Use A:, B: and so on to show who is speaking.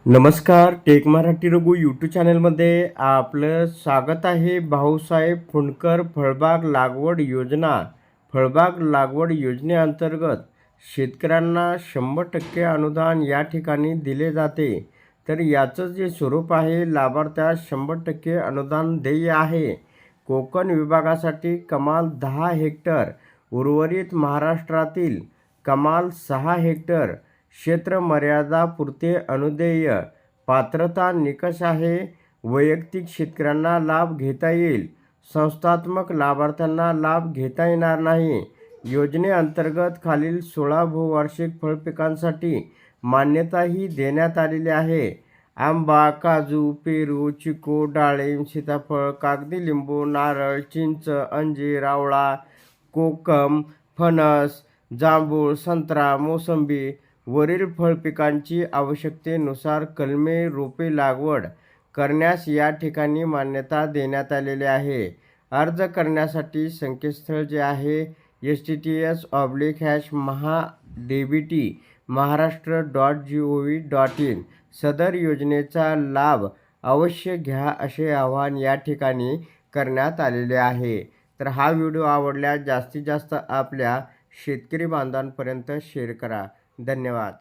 A: नमस्कार. Take Marathi Raghu YouTube चॅनलमध्ये आपलं स्वागत आहे. भाऊसाहेब फुंडकर फळबाग लागवड योजना. फळबाग लागवड योजनेअंतर्गत शेतकऱ्यांना 100% अनुदान या ठिकाणी दिले जाते. तर याचं जे स्वरूप आहे, लाभार्थ्यास 100% अनुदान देय आहे. कोकण विभागासाठी कमाल 10 हेक्टर, उर्वरित महाराष्ट्रातील कमाल 6 हेक्टर क्षेत्र मर्यादापुरते अनुदेय. पात्रता निकष आहे, वैयक्तिक शेतकऱ्यांना लाभ घेता येईल, संस्थात्मक लाभार्थ्यांना लाभ घेता येणार नाही. योजनेअंतर्गत खालील 16 बहुवार्षिक फळपिकांसाठी मान्यताही देण्यात आलेली आहे. आंबा, काजू, पेरू, चिकू, डाळिंब, सीताफळ, कागदी लिंबू, नारळ, चिंच, अंजीर, आवळा, कोकम, फणस, जांभूळ, संत्रा, मोसंबी वरील फळपिकांची आवश्यकतेनुसार कलमे रोपे लागवड करण्यास या ठिकाणी मान्यता देण्यात आलेली आहे. अर्ज करण्यासाठी संकेतस्थळ जे आहे https://maha-dbt-maharashtra.gov.in. सदर योजनेचा लाभ अवश्य घ्या असे आवाहन या ठिकाणी करण्यात आलेले आहे. तर हा व्हिडिओ आवडल्यास जास्तीत जास्त आपल्या शेतकरी बांधवांपर्यंत शेअर करा. धन्यवाद.